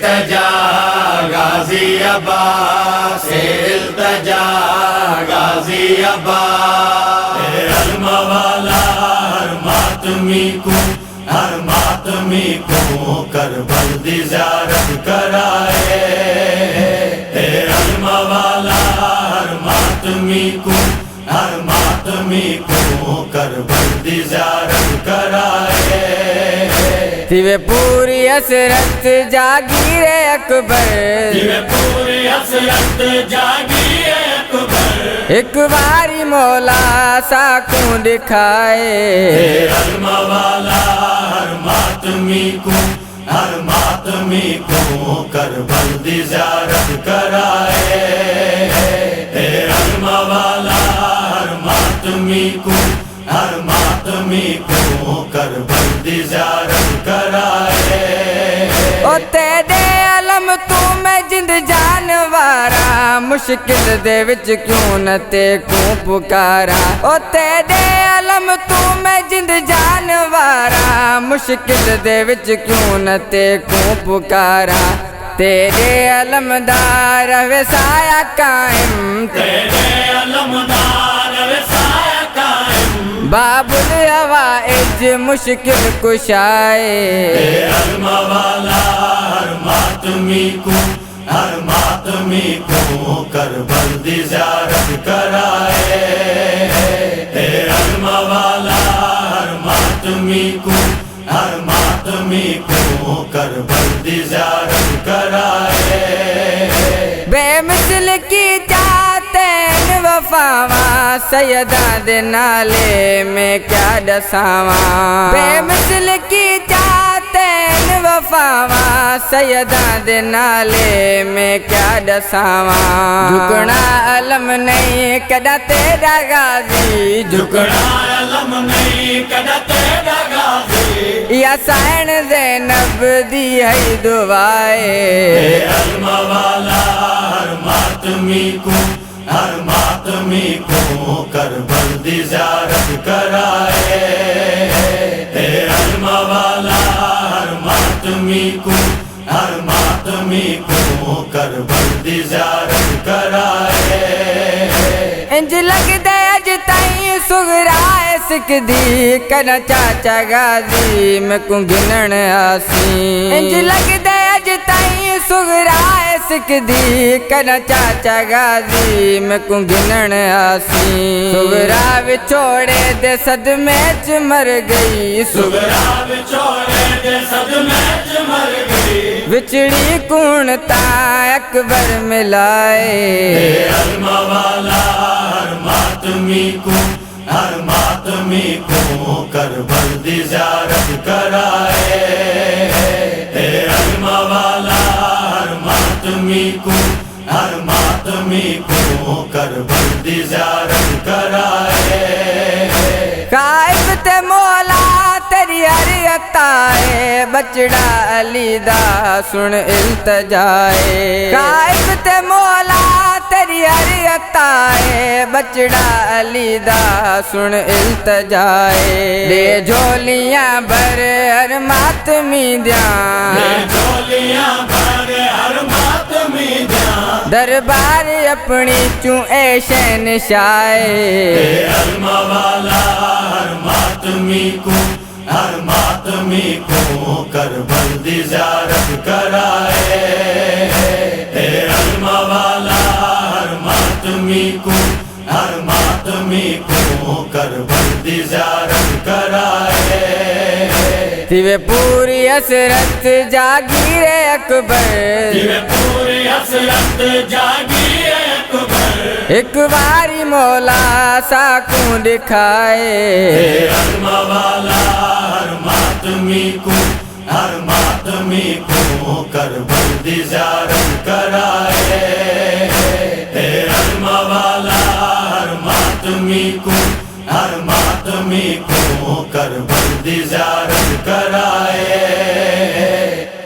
التجا غازی عباس التجا غازی عباس علم والا ہر ماتمی کو کربل دی زیارت کرائے علم والا ہر ماتمی کو کربل دی زیارت کرائے تیوے پوری حسرت جاگیر اکبر تیوے پوری حسرت جاگیر اکبر ایک باری مولا ساکوں دکھائے علم والا ہر ماتمی کو کربل دی زیارت کرائے علم والا ہر ماتمی کو کربل دی زیارت کرائے او تیرے علم تو میں جند جانوارا مشکل دے وچ کیوں نہ تے کو پکارا او تیرے علم تو میں جند جانوارا مشکل دے وچ کیوں نہ تے کو پکارا تیرے علم دار وسایا قائم تیرے علم دار وسایا قائم باب الحوائج مشکل کشائے علم والا ہر ماتمی کو کربل دی زیارت کرائے علم والا ہر ماتمی کو کربل دی زیارت کرائے بے مثل کی چاہتین وفاواں سیدہ دے نالے میں کیا دساواں بے مثل کی چاہتین وفاواں سیدہ دے نالے میں کیا دساواں جھکنا علم نہیں کدا تیرا غازی جھکنا علم نہیں کدا تیرا غازی یا سائن زینب دی ہے دعائے علم والا ہر ماتمی کو کربل دی زیارت کرائے علم والا ہر ماتمی کو کربل دی زیارت کرائے انج لگ دے اج تائیں سغرائے سکدی کنا چاچا غازی میں کو گنن آسی انج لگ دے اج تائیں سغرائے سکدی کنا چاچا غازی میں کو گنن آسی سغرا وچھوڑے دے صدمے چ مر گئی سغرا وچھوڑے دے صدمے چ مر گئی وچڑی کون تا اکبر ملائے علم والا ہر ماتمی کو کربل دی زیارت کرائے علم والا ہر ماتمی کو کربل دی زیارت کرائے قائب تے مولا تیری ہر عطائے بچڑا علی دا سن التجائے قائب تے مولا تیری ہر عطائے بچڑا علی دا سن التجائے دے جھولیاں بھر ہر ماتمی دیاں جھولیاں بھر ہر ماتمی دیاں دربار اپنی چوں اے شہنشائے علم والا ہر ماتمی کو کربل دی زیارت کرائے علم والا ہر ماتمی کو کربل دی زیارت کرائے تیوے پوری حسرت جاگیر اکبر تیوے پوری حسرت جاگیر اکبر ایک باری مولا ساکوں دکھائے علم والا ہر ماتمی کو کربل دی زیارت کرائے علم والا ہر ماتمی کو کربل